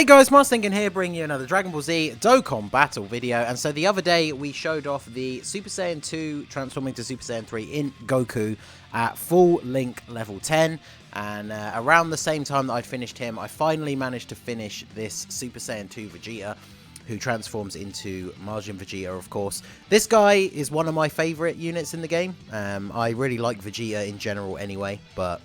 Hey guys, Thinking here, bringing you another Dragon Ball Z Dokkan battle video. And so the other day we showed off the Super Saiyan 2 transforming to Super Saiyan 3 in Goku at full link level 10. And around the same time that I'd finished him, I finally managed to finish this Super Saiyan 2 Vegeta, who transforms into MAJIN Vegeta, of course. This guy is one of my favourite units in the game. I really like Vegeta in general anyway, but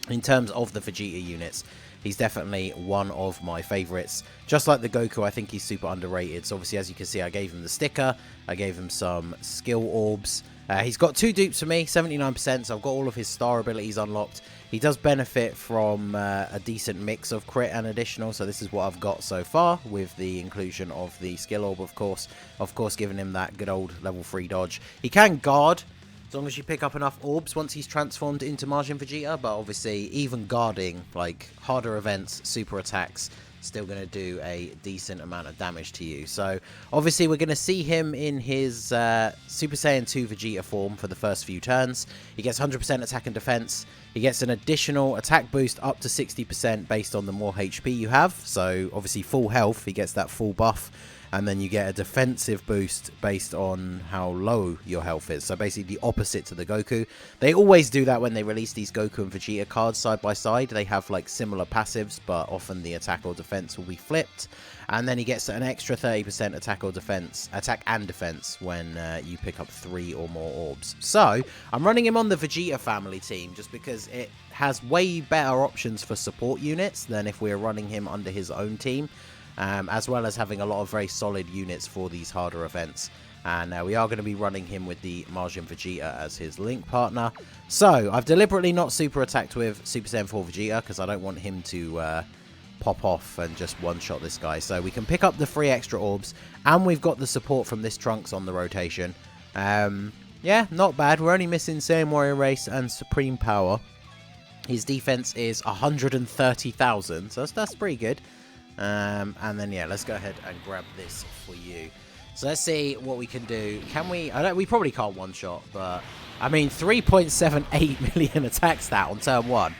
in terms of the Vegeta units, he's definitely one of my favourites. Just like the Goku, I think he's super underrated. So obviously, as you can see, I gave him the sticker. I gave him some skill orbs. He's got 2 dupes for me, 79%, so I've got all of his star abilities unlocked. He does benefit from a decent mix of crit and additional, so this is what I've got so far with the inclusion of the skill orb, of course. Of course, giving him that good old level 3 dodge. He can guard, as long as you pick up enough orbs once he's transformed into MAJIN Vegeta, but obviously even guarding, like harder events, super attacks, still going to do a decent amount of damage to you. So obviously we're going to see him in his Super Saiyan 2 Vegeta form for the first few turns. He gets 100% attack and defense. He gets an additional attack boost up to 60% based on the more HP you have. So obviously full health, he gets that full buff. And then you get a defensive boost based on how low your health is. So basically the opposite to the Goku. They always do that when they release these Goku and Vegeta cards side by side. They have like similar passives, but often the attack or defense will be flipped. And then he gets an extra 30% attack and defense when you pick up 3 or more orbs. So I'm running him on the Vegeta family team just because it has way better options for support units than if we're running him under his own team. As well as having a lot of very solid units for these harder events. And we are going to be running him with the MAJIN Vegeta as his link partner. So, I've deliberately not super attacked with Super Saiyan 4 Vegeta because I don't want him to pop off and just one-shot this guy. So, we can pick up the 3 extra orbs, and we've got the support from this Trunks on the rotation. Yeah, not bad. We're only missing Saiyan Warrior Race and Supreme Power. His defense is 130,000, so that's pretty good. And then yeah, let's go ahead and grab this for you. So let's see what we can do. Can we? We probably can't one shot, but I mean 3.78 million attack stat on turn 1.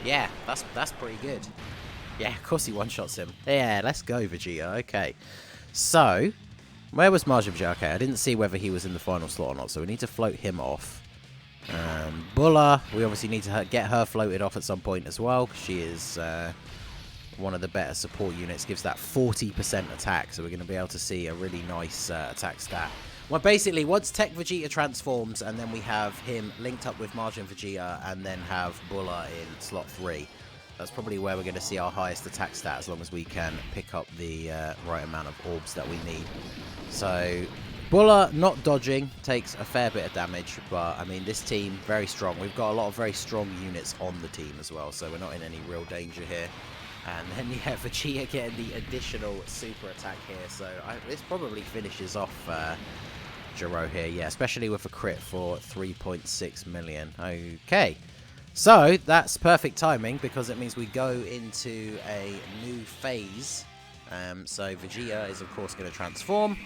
Yeah, that's pretty good. Yeah, of course he one shots him. Yeah, let's go Vegeta. Okay, so where was MAJIN Vegeta? Okay, I didn't see whether he was in the final slot or not, so we need to float him off. Bulla, we obviously need to get her floated off at some point as well. She is one of the better support units, gives that 40% attack, so we're going to be able to see a really nice attack stat. Well, basically, once TEQ Vegeta transforms, and then we have him linked up with MAJIN Vegeta, and then have Bulla in slot 3. That's probably where we're going to see our highest attack stat, as long as we can pick up the right amount of orbs that we need. So, Bulla, not dodging, takes a fair bit of damage, but, I mean, this team, very strong. We've got a lot of very strong units on the team as well, so we're not in any real danger here. And then, yeah, Vegeta getting the additional super attack here. So, this probably finishes off Jiro here. Yeah, especially with a crit for 3.6 million. Okay. So, that's perfect timing because it means we go into a new phase. So, Vegeta is, of course, going to transform.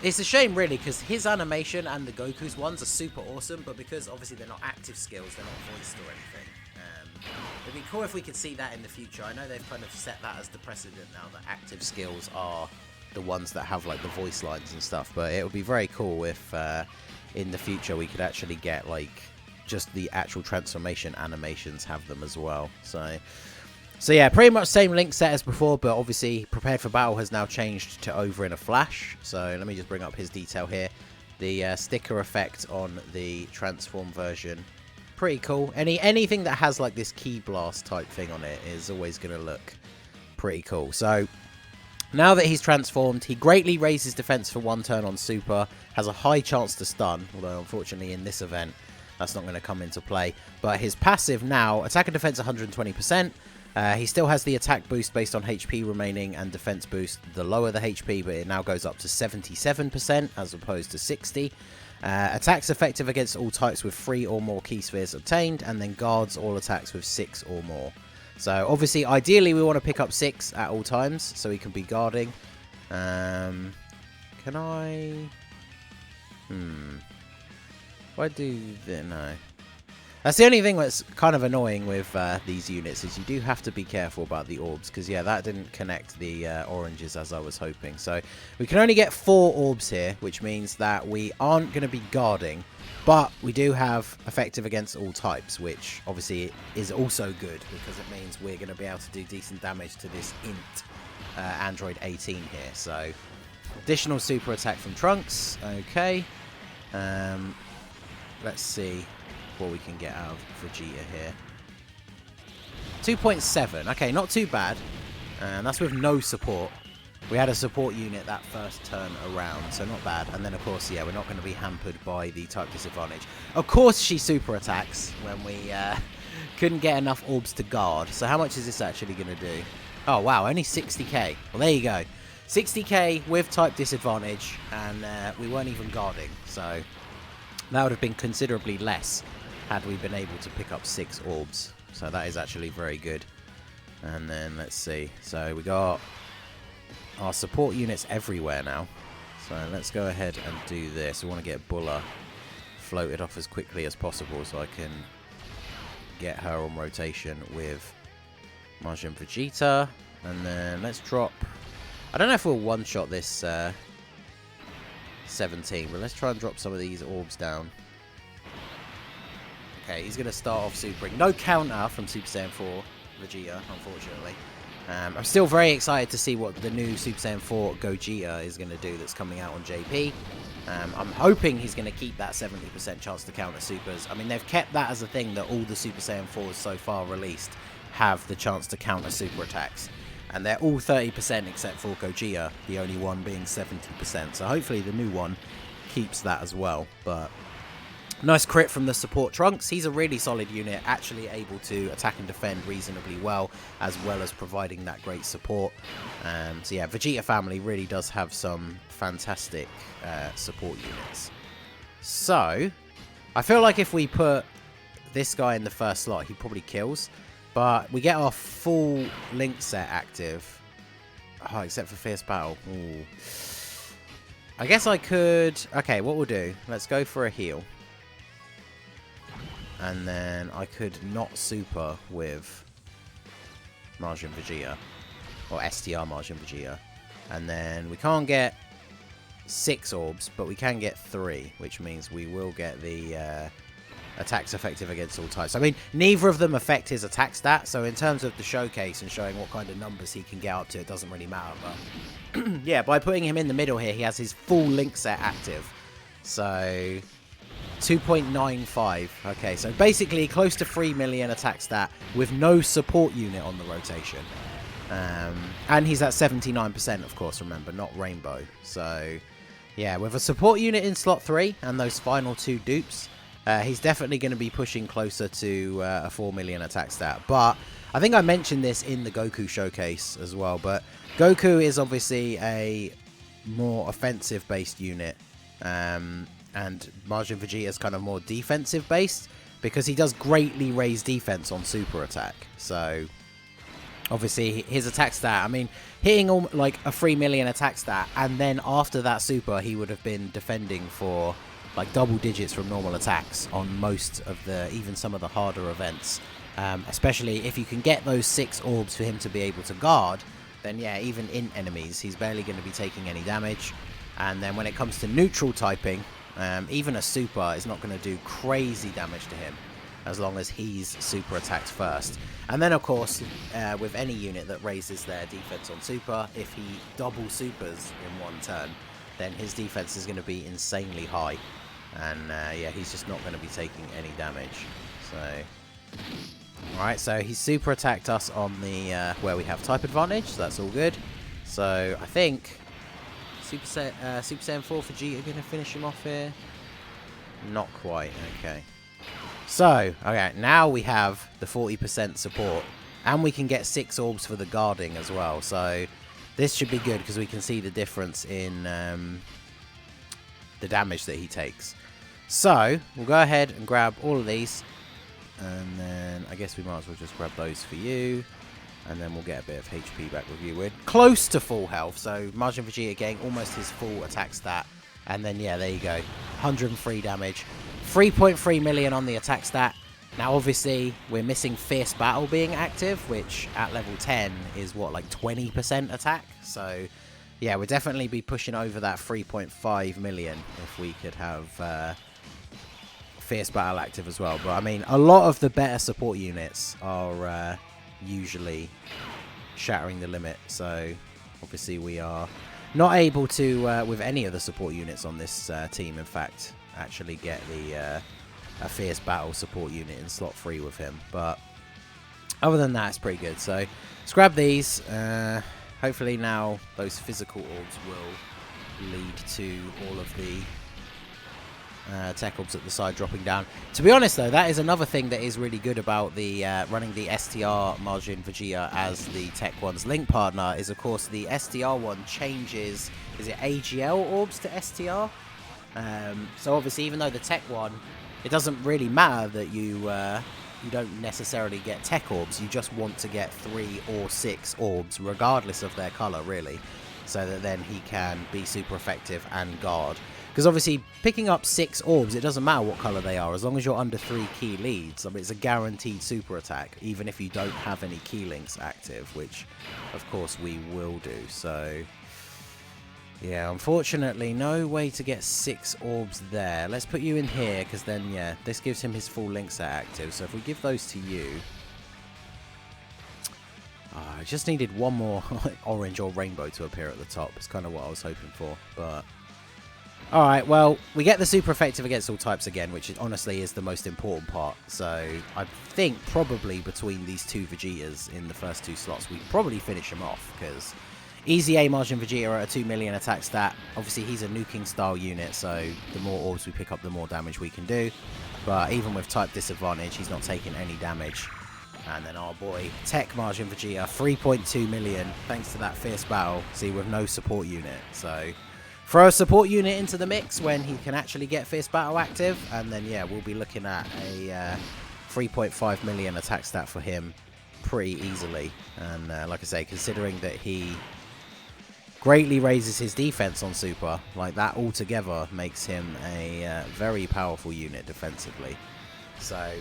It's a shame, really, because his animation and the Goku's ones are super awesome. But because, obviously, they're not active skills, they're not voiced or anything. It'd be cool if we could see that in the future. I know they've kind of set that as the precedent now, that active skills are the ones that have like the voice lines and stuff, but it would be very cool if in the future we could actually get like just the actual transformation animations have them as well. So yeah, pretty much same link set as before, but obviously Prepared for Battle has now changed to over in a flash. So let me just bring up his detail here. The sticker effect on the transform version, pretty cool. Anything that has like this key blast type thing on it is always going to look pretty cool. So now that he's transformed, he greatly raises defense for 1 turn on super, has a high chance to stun, although unfortunately in this event that's not going to come into play. But his passive now, attack and defense 120%. He still has the attack boost based on HP remaining and defense boost the lower the HP, but it now goes up to 77% as opposed to 60. Attacks effective against all types with 3 or more key spheres obtained, and then guards all attacks with 6 or more. So obviously, ideally, we want to pick up 6 at all times, so he can be guarding. Can I? Why do the no? That's the only thing that's kind of annoying with these units, is you do have to be careful about the orbs, because yeah, that didn't connect the oranges as I was hoping. So we can only get 4 orbs here, which means that we aren't going to be guarding, but we do have effective against all types, which obviously is also good, because it means we're going to be able to do decent damage to this int Android 18 here. So additional super attack from Trunks. Okay. Let's see what we can get out of Vegeta here. 2.7. Okay, not too bad. And that's with no support. We had a support unit that first turn around, so not bad. And then, of course, yeah, we're not going to be hampered by the type disadvantage. Of course, she super attacks when we couldn't get enough orbs to guard. So how much is this actually going to do? Oh, wow, only 60k. Well, there you go. 60k with type disadvantage, and we weren't even guarding. So that would have been considerably less had we been able to pick up 6 orbs. So that is actually very good. And then let's see. So we got our support units everywhere now. So let's go ahead and do this. We want to get Bulla floated off as quickly as possible so I can get her on rotation with Majin Vegeta. And then let's drop... I don't know if we'll one-shot this 17, but let's try and drop some of these orbs down. Okay, he's going to start off supering. No counter from Super Saiyan 4 Vegeta, unfortunately. I'm still very excited to see what the new Super Saiyan 4 Gogeta is going to do that's coming out on JP. I'm hoping he's going to keep that 70% chance to counter supers. I mean, they've kept that as a thing that all the Super Saiyan 4s so far released have the chance to counter super attacks. And they're all 30% except for Gogeta, the only one being 70%. So hopefully the new one keeps that as well. But nice crit from the support Trunks. He's a really solid unit, actually able to attack and defend reasonably well as providing that great support. So yeah, Vegeta family really does have some fantastic support units. So I feel like if we put this guy in the first slot, he probably kills. But we get our full link set active. Oh, except for Fierce Battle. Ooh. I guess I could... Okay, what we'll do, let's go for a heal. And then I could not super with Majin Vegeta. Or STR Majin Vegeta. And then we can't get 6 orbs, but we can get 3. Which means we will get the... attacks effective against all types. I mean, neither of them affect his attack stat, so in terms of the showcase and showing what kind of numbers he can get up to, it doesn't really matter. But yeah, by putting him in the middle here, he has his full link set active. So 2.95. Okay, so basically close to 3 million attack stat with no support unit on the rotation. And he's at 79%, of course, remember, not Rainbow. So yeah, with a support unit in slot 3 and those final 2 dupes, he's definitely going to be pushing closer to a 4 million attack stat. But I think I mentioned this in the Goku showcase as well. But Goku is obviously a more offensive-based unit. And Majin Vegeta is kind of more defensive-based. Because he does greatly raise defense on super attack. So obviously his attack stat, I mean, hitting like a 3 million attack stat. And then after that super, he would have been defending for... like double digits from normal attacks on most of the, even some of the harder events. Especially if you can get those 6 orbs for him to be able to guard, then yeah, even in enemies, he's barely going to be taking any damage. And then when it comes to neutral typing, even a super is not going to do crazy damage to him, as long as he's super attacked first. And then of course, with any unit that raises their defense on super, if he double supers in one turn, then his defense is going to be insanely high. And yeah, he's just not going to be taking any damage. So, alright, so he's super attacked us on the where we have type advantage, so that's all good. So I think Super Saiyan 4 for G are going to finish him off here. Not quite, okay. So, okay, now we have the 40% support, and we can get 6 orbs for the guarding as well. So this should be good because we can see the difference in the damage that he takes. So we'll go ahead and grab all of these, and then I guess we might as well just grab those for you, and then we'll get a bit of HP back with you. We're close to full health, so Majin Vegeta getting almost his full attack stat, and then yeah, there you go, 103 damage, 3.3 million on the attack stat, Now, obviously, we're missing Fierce Battle being active, which at level 10 is, what, like 20% attack? So, yeah, we'll definitely be pushing over that 3.5 million if we could have Fierce Battle active as well. But, I mean, a lot of the better support units are usually shattering the limit. So, obviously, we are not able to, with any of the support units on this team, in fact, actually get the... a Fierce Battle support unit in slot 3 with him, but other than that, it's pretty good. So let's grab these. Hopefully now those physical orbs will lead to all of the tech orbs at the side dropping down. To be honest, though, that is another thing that is really good about the running the STR Majin Vegeta as the Tech 1's link partner is, of course, the STR one changes, is it AGL orbs to STR? So obviously, even though the Tech one, it doesn't really matter that you don't necessarily get tech orbs. You just want to get 3 or 6 orbs, regardless of their color, really, so that then he can be super effective and guard. Because obviously, picking up 6 orbs, it doesn't matter what color they are, as long as you're under 3 key leads. I mean, it's a guaranteed super attack, even if you don't have any key links active, which, of course, we will do. So... yeah, unfortunately, no way to get 6 orbs there. Let's put you in here, because then, yeah, this gives him his full link set active. So if we give those to you... I just needed one more orange or rainbow to appear at the top. It's kind of what I was hoping for, but... alright, well, we get the super effective against all types again, which honestly is the most important part. So I think probably between these 2 Vegetas in the first 2 slots, we probably finish him off, because... Easy A Majin Vegeta at a 2 million attack stat. Obviously, he's a nuking style unit, so the more orbs we pick up, the more damage we can do. But even with type disadvantage, he's not taking any damage. And then our boy, Tech Majin Vegeta, 3.2 million, thanks to that Fierce Battle. See, with no support unit. So, throw a support unit into the mix when he can actually get Fierce Battle active. And then, yeah, we'll be looking at a 3.5 million attack stat for him pretty easily. And like I say, considering that he... greatly raises his defense on super, like that altogether makes him a very powerful unit defensively. So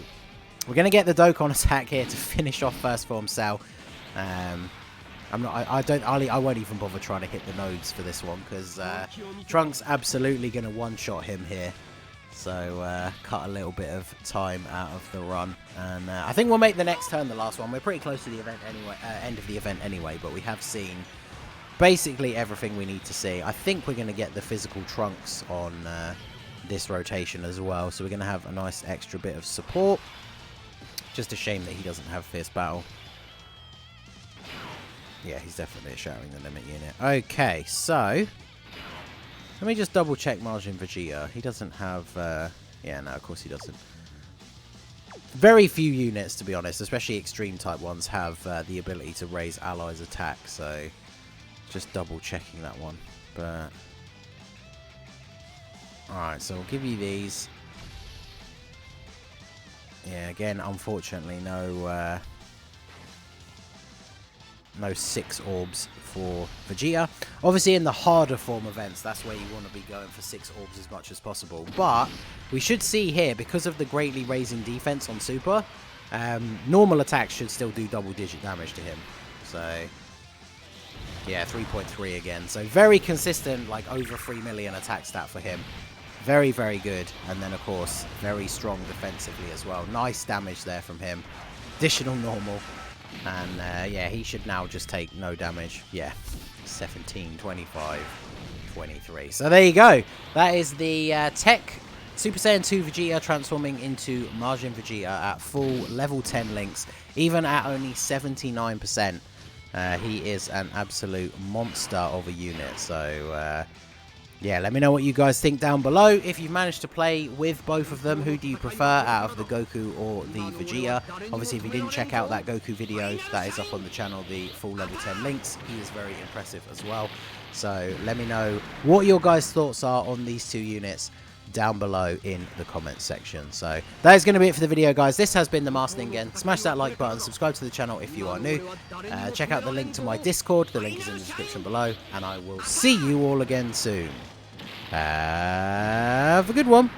we're going to get the Dokkan attack here to finish off first form Cell. I won't even bother trying to hit the nodes for this one, because Trunks absolutely going to one-shot him here. So cut a little bit of time out of the run, and I think we'll make the next turn the last one. We're pretty close to the event anyway, end of the event anyway, but we have seen basically everything we need to see. I think we're going to get the physical Trunks on this rotation as well, so we're going to have a nice extra bit of support. Just a shame that he doesn't have Fierce Battle. Yeah, he's definitely shattering the limit unit. Okay, so let me just double check Majin Vegeta. He doesn't have... yeah, no, of course he doesn't. Very few units, to be honest, especially extreme type ones, have the ability to raise allies' attack, so... just double checking that one. But alright, so we'll give you these. Yeah, again, unfortunately, no 6 orbs for Vegeta. Obviously, in the harder form events, that's where you want to be going for 6 orbs as much as possible. But we should see here, because of the greatly raising defense on Super, normal attacks should still do double-digit damage to him. So... yeah, 3.3 again. So very consistent, like over 3 million attack stat for him. Very, very good. And then, of course, very strong defensively as well. Nice damage there from him. Additional normal. And, yeah, he should now just take no damage. Yeah, 17, 25, 23. So there you go. That is the Tech Super Saiyan 2 Vegeta transforming into Majin Vegeta at full level 10 links. Even at only 79%. He is an absolute monster of a unit. So, yeah, let me know what you guys think down below. If you've managed to play with both of them, who do you prefer out of the Goku or the Vegeta? Obviously, if you didn't check out that Goku video, that is up on the channel, the full level 10 links. He is very impressive as well. So let me know what your guys' thoughts are on these 2 units down below in the comments section. So that is going to be it for the video, guys. This has been the Master Ningen. Smash that like button, subscribe to the channel if you are new. Check out the link to my Discord. The link is in the description below, and I will see you all again soon. Have a good one.